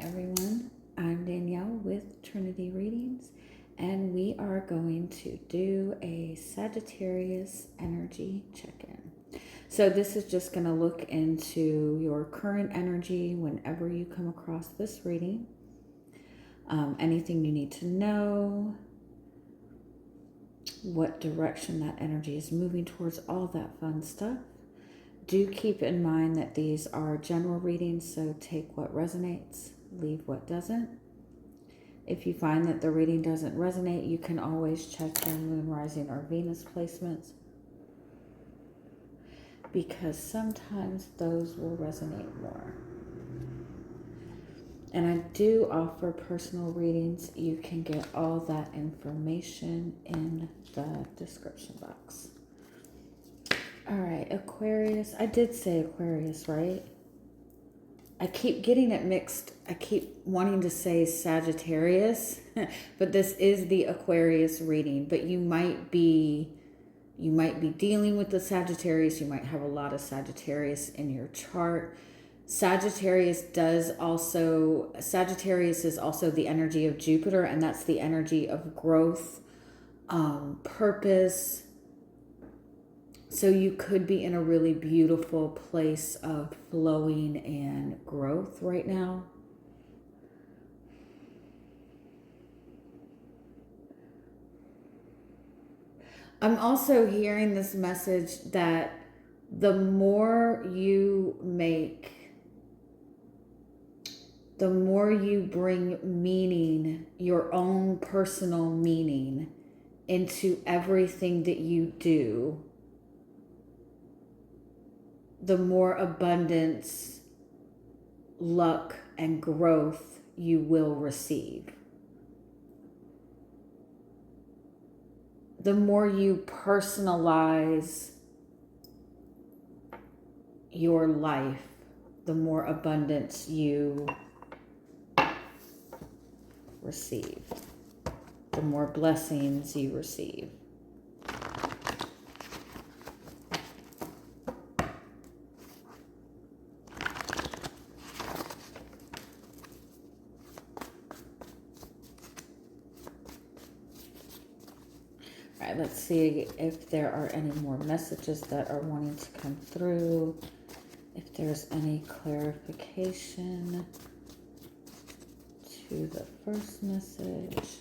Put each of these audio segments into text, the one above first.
everyone. I'm Danielle with Trinity Readings, and we are going to do a Sagittarius energy check-in. So this is just going to look into your current energy whenever you come across this reading. Anything you need to know, what direction that energy is moving towards, all that fun stuff. Do keep in mind that these are general readings, so take what resonates, leave what doesn't. If you find that the reading doesn't resonate, you can always check your moon, rising, or Venus placements, because sometimes those will resonate more. And I do offer personal readings. You can get all that information in the description box. All right, Aquarius. I did say Aquarius, right? I keep getting it mixed. I keep wanting to say Sagittarius, but this is the Aquarius reading. But you might be dealing with the Sagittarius. You might have a lot of Sagittarius in your chart. Sagittarius is also the energy of Jupiter, and that's the energy of growth, purpose. So you could be in a really beautiful place of flowing and growth right now. I'm also hearing this message that the more you bring meaning, your own personal meaning, into everything that you do, the more abundance, luck, and growth you will receive. The more you personalize your life, the more abundance you receive, the more blessings you receive. All right, let's see if there are any more messages that are wanting to come through, if there's any clarification to the first message.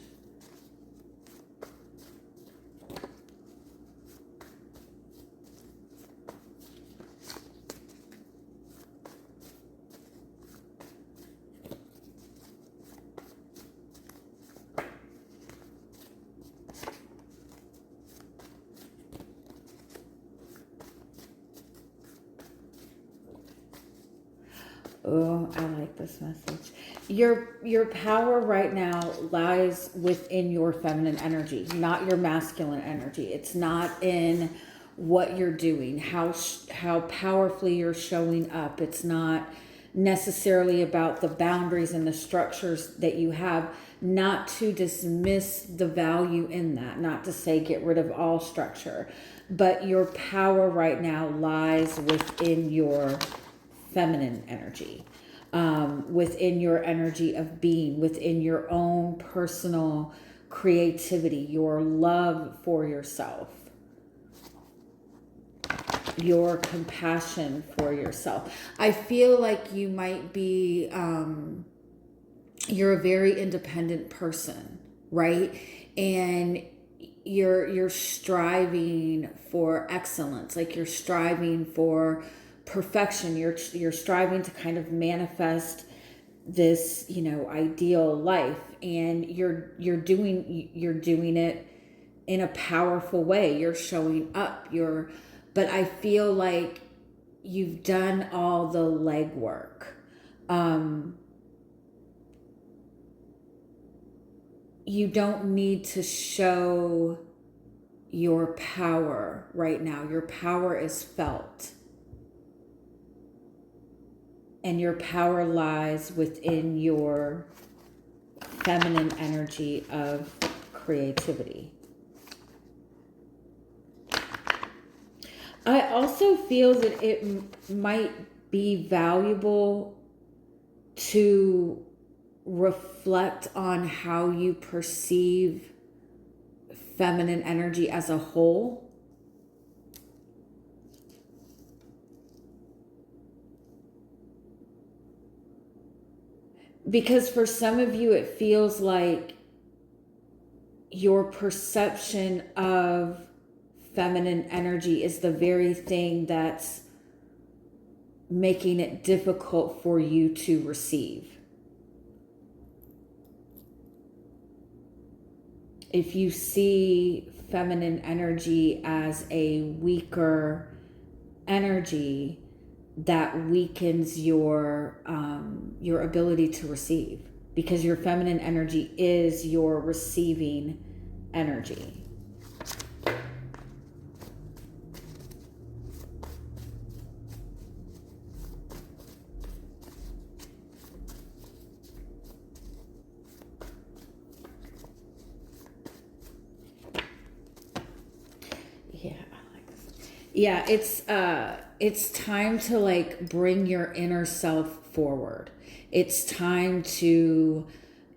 Oh, I like this message. Your power right now lies within your feminine energy, not your masculine energy. It's not in what you're doing, how powerfully you're showing up. It's not necessarily about the boundaries and the structures that you have. Not to dismiss the value in that, not to say get rid of all structure, but your power right now lies within your feminine energy, within your energy of being, within your own personal creativity, your love for yourself, your compassion for yourself. I feel like you might be, you're a very independent person, right? And you're striving for excellence, like you're striving for perfection. You're striving to kind of manifest this, ideal life, and you're doing it in a powerful way. You're showing up. But I feel like you've done all the legwork. You don't need to show your power right now. Your power is felt. And your power lies within your feminine energy of creativity. I also feel that it might be valuable to reflect on how you perceive feminine energy as a whole. Because for some of you, it feels like your perception of feminine energy is the very thing that's making it difficult for you to receive. If you see feminine energy as a weaker energy, that weakens your ability to receive, because your feminine energy is your receiving energy. Yeah, I like this. Yeah, it's time to like bring your inner self forward. It's time to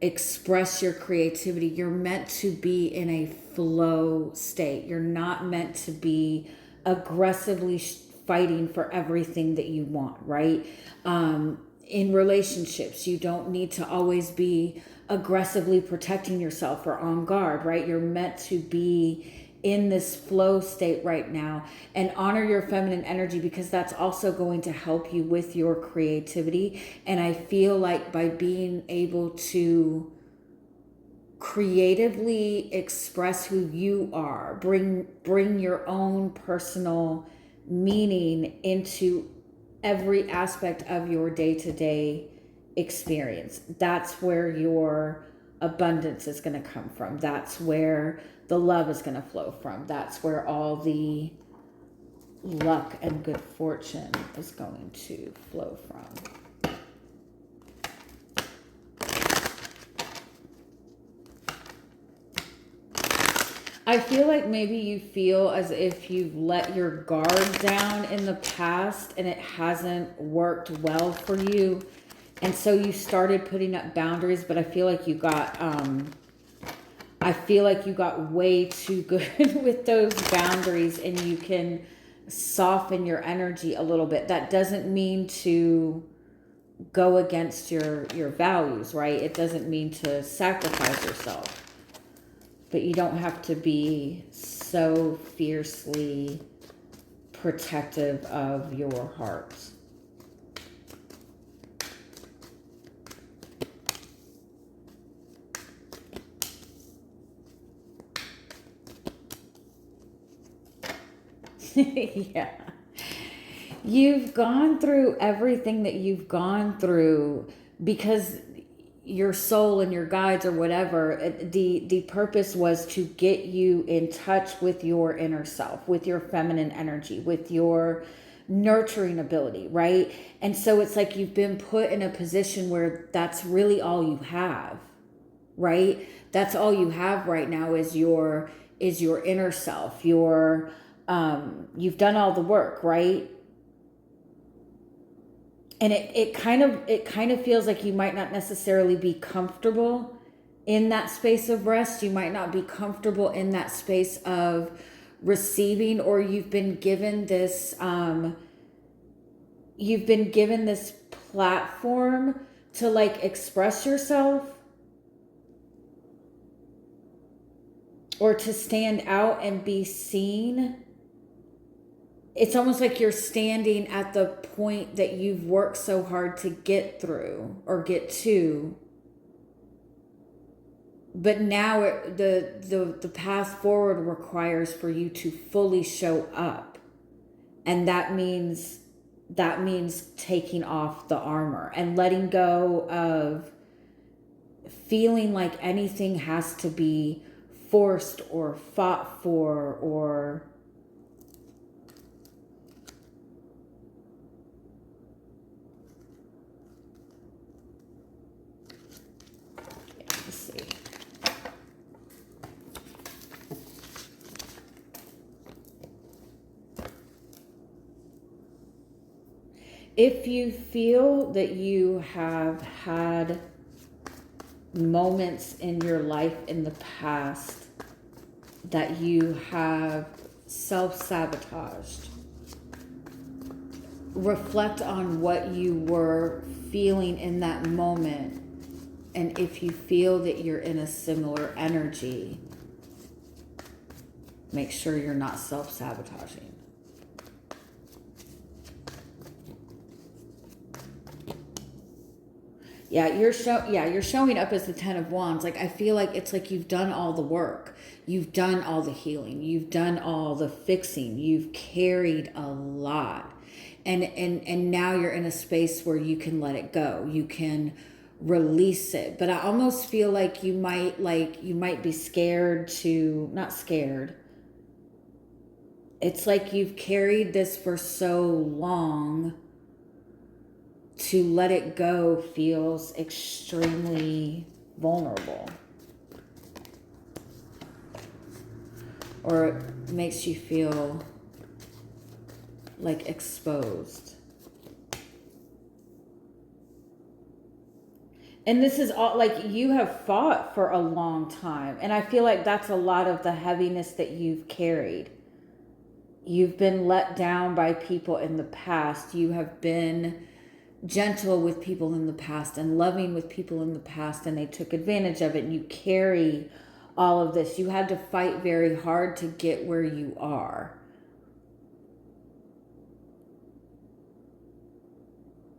express your creativity. You're meant to be in a flow state. You're not meant to be aggressively fighting for everything that you want, right? In relationships, you don't need to always be aggressively protecting yourself or on guard, right? You're meant to be in this flow state right now, and honor your feminine energy, because that's also going to help you with your creativity. And I feel like by being able to creatively express who you are, bring your own personal meaning into every aspect of your day-to-day experience, that's where your abundance is going to come from. That's where the love is going to flow from. That's where all the luck and good fortune is going to flow from. I feel like maybe you feel as if you've let your guard down in the past and it hasn't worked well for you. And so you started putting up boundaries, but I feel like you got way too good with those boundaries, and you can soften your energy a little bit. That doesn't mean to go against your values, right? It doesn't mean to sacrifice yourself. But you don't have to be so fiercely protective of your heart. Yeah. You've gone through everything that you've gone through because your soul and your guides or whatever, the purpose was to get you in touch with your inner self, with your feminine energy, with your nurturing ability, right? And so it's like you've been put in a position where that's really all you have, right? That's all you have right now is your inner self. You've done all the work, right? And it kind of feels like you might not necessarily be comfortable in that space of rest. You might not be comfortable in that space of receiving, or you've been given this platform to like express yourself or to stand out and be seen. It's almost like you're standing at the point that you've worked so hard to get through or get to. But now the path forward requires for you to fully show up. And that means taking off the armor and letting go of feeling like anything has to be forced or fought for or if you feel that you have had moments in your life in the past that you have self-sabotaged. Reflect on what you were feeling in that moment, and if you feel that you're in a similar energy, make sure you're not self-sabotaging. Yeah, you're showing up as the Ten of Wands. Like, I feel like it's like you've done all the work. You've done all the healing. You've done all the fixing. You've carried a lot. And now you're in a space where you can let it go. You can release it. But I almost feel like you might be scared to, not scared. It's like you've carried this for so long. To let it go feels extremely vulnerable. Or it makes you feel like exposed. And this is all, like, you have fought for a long time. And I feel like that's a lot of the heaviness that you've carried. You've been let down by people in the past. You have been gentle with people in the past and loving with people in the past, and they took advantage of it, and you carry all of this. You had to fight very hard to get where you are.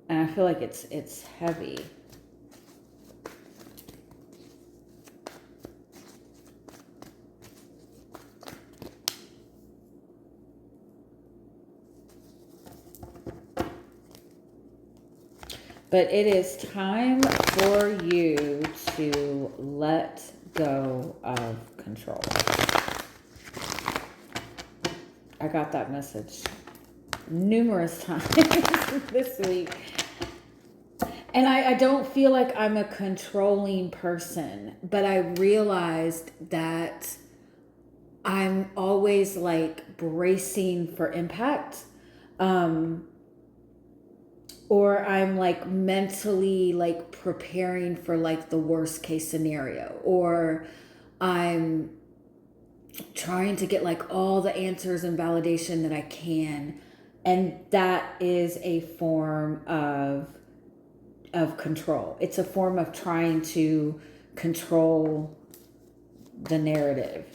And I feel like it's heavy. But it is time for you to let go of control. I got that message numerous times this week. And I don't feel like I'm a controlling person, but I realized that I'm always like bracing for impact. Or I'm like mentally like preparing for like the worst case scenario. Or I'm trying to get like all the answers and validation that I can. And that is a form of control. It's a form of trying to control the narrative.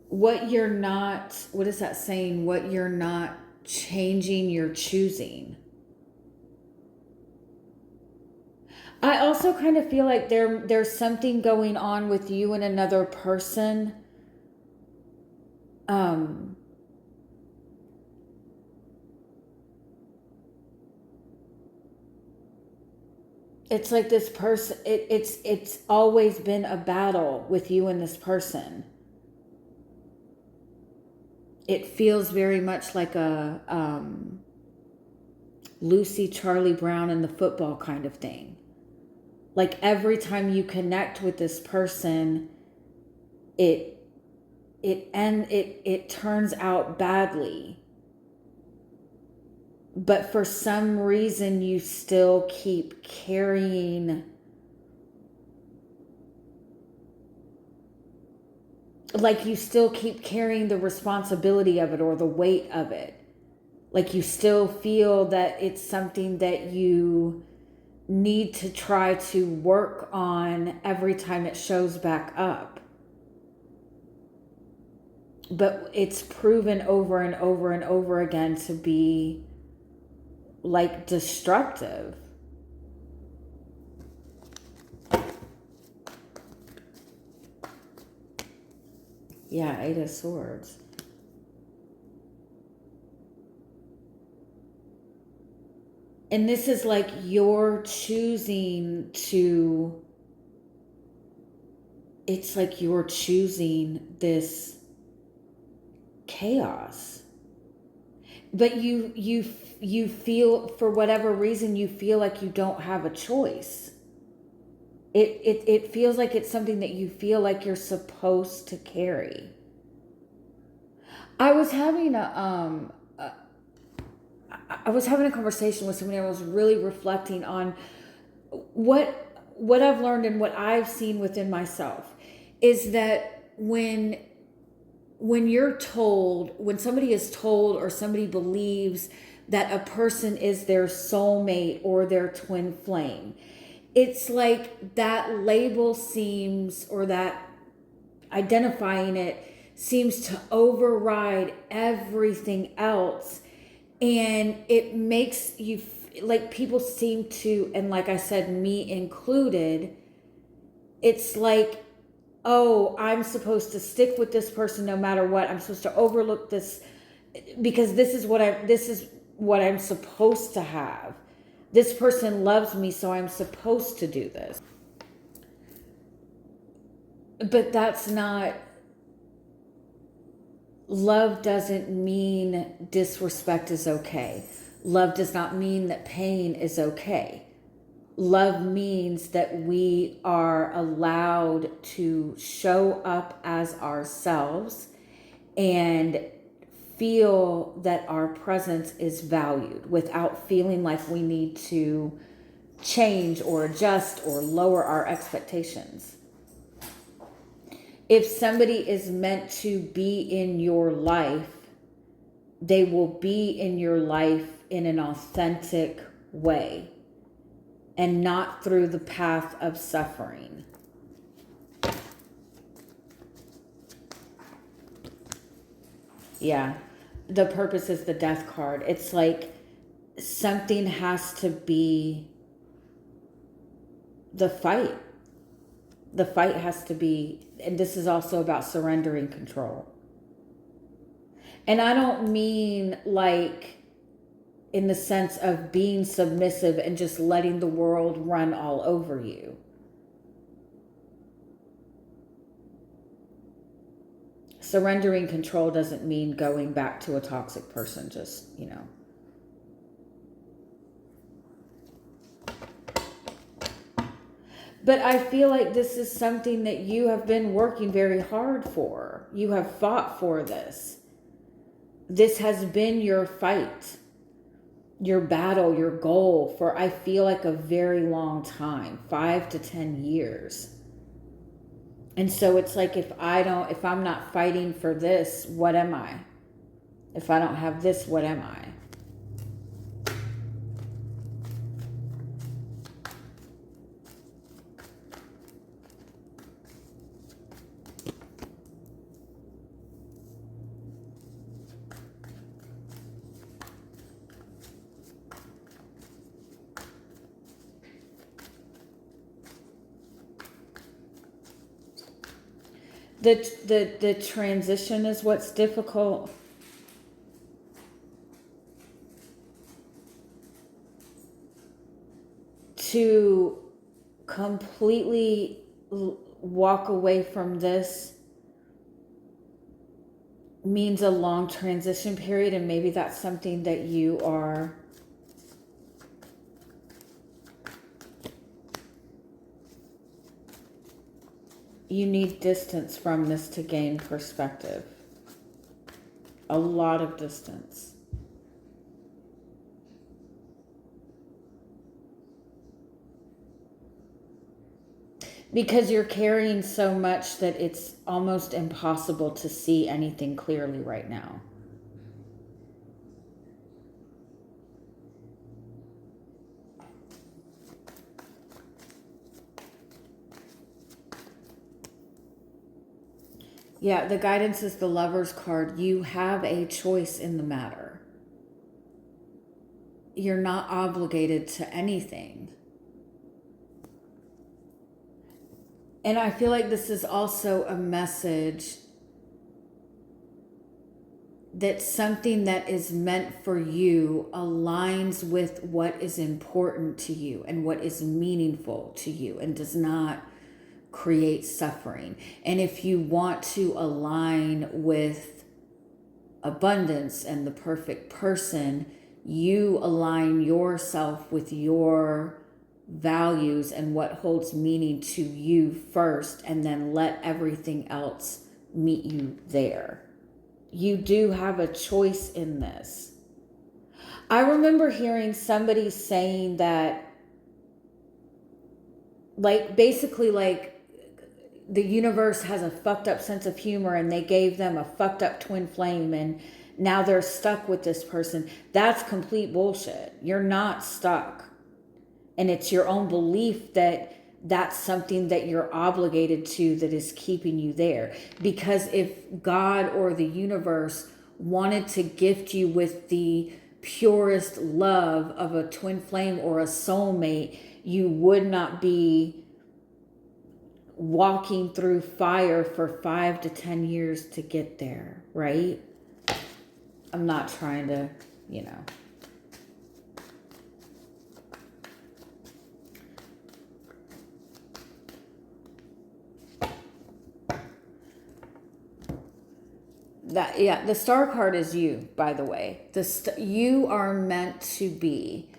What you're not, what is that saying? What you're not changing, you're choosing. I also kind of feel like there's something going on with you and another person. It's like this person, it's always been a battle with you and this person. It feels very much like a Lucy, Charlie Brown and the football kind of thing. Like every time you connect with this person, it turns out badly. But for some reason you still keep carrying, like you still keep carrying the responsibility of it or the weight of it. Like you still feel that it's something that you need to try to work on every time it shows back up. But it's proven over and over and over again to be like destructive. Yeah, Eight of Swords. And this is like you're choosing to, it's like you're choosing this chaos. But you feel, for whatever reason, you feel like you don't have a choice. It feels like it's something that you feel like you're supposed to carry. I was having I was having a conversation with somebody. I was really reflecting on what I've learned and what I've seen within myself is that when you're told, when somebody is told or somebody believes that a person is their soulmate or their twin flame, it's like that label seems, or that identifying it seems to override everything else. And it makes you, like, people seem to, and like I said, me included, it's like, oh, I'm supposed to stick with this person no matter what. I'm supposed to overlook this because this is what I'm supposed to have. This person loves me, so I'm supposed to do this. But that's not, love doesn't mean disrespect is okay. Love does not mean that pain is okay. Love means that we are allowed to show up as ourselves and feel that our presence is valued without feeling like we need to change or adjust or lower our expectations. If somebody is meant to be in your life, they will be in your life in an authentic way and not through the path of suffering. Yeah, the purpose is the death card. It's like something has to be the fight. The fight has to be, and this is also about surrendering control. And I don't mean like in the sense of being submissive and just letting the world run all over you. Surrendering control doesn't mean going back to a toxic person, just, you know. But I feel like this is something that you have been working very hard for. You have fought for this. This has been your fight, your battle, your goal for, I feel like, a very long time, 5 to 10 years. And so it's like, if I'm not fighting for this, what am I? If I don't have this, what am I? The transition is what's difficult. To completely walk away from this means a long transition period, and maybe that's something that you need distance from this to gain perspective. A lot of distance. Because you're carrying so much that it's almost impossible to see anything clearly right now. Yeah, the guidance is the Lover's card. You have a choice in the matter. You're not obligated to anything. And I feel like this is also a message that something that is meant for you aligns with what is important to you and what is meaningful to you and does not create suffering. And if you want to align with abundance and the perfect person, you align yourself with your values and what holds meaning to you first, and then let everything else meet you there. You do have a choice in this. I remember hearing somebody saying that, like, basically, like, the universe has a fucked up sense of humor and they gave them a fucked up twin flame and now they're stuck with this person. That's complete bullshit. You're not stuck. And it's your own belief that that's something that you're obligated to that is keeping you there. Because if God or the universe wanted to gift you with the purest love of a twin flame or a soulmate, you would not be walking through fire for 5 to 10 years to get there, right? I'm not trying to, you know. That, yeah, the star card is you, by the way. You are meant to be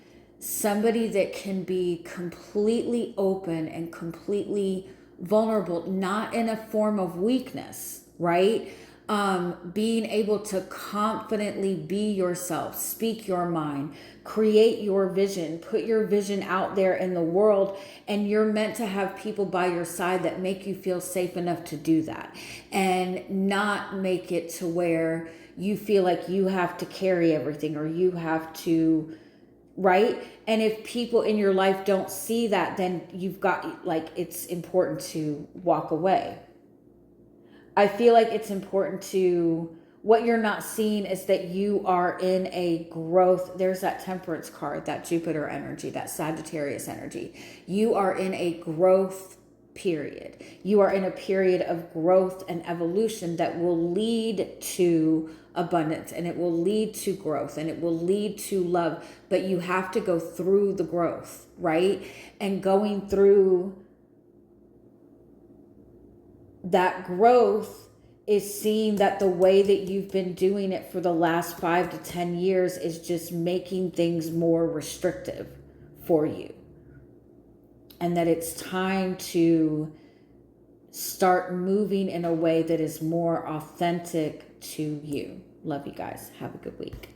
somebody that can be completely open and completely vulnerable, not in a form of weakness, right? Being able to confidently be yourself, speak your mind, create your vision, put your vision out there in the world, and you're meant to have people by your side that make you feel safe enough to do that, and not make it to where you feel like you have to carry everything or you have to, right? And if people in your life don't see that, then you've got, like, it's important to walk away. I feel like it's important to, what you're not seeing is that you are in a growth. There's that Temperance card, that Jupiter energy, that Sagittarius energy. You are in a growth period. You are in a period of growth and evolution that will lead to abundance, and it will lead to growth, and it will lead to love. But you have to go through the growth, right? And going through that growth is seeing that the way that you've been doing it for the last 5 to 10 years is just making things more restrictive for you. And that it's time to start moving in a way that is more authentic to you. Love you guys. Have a good week.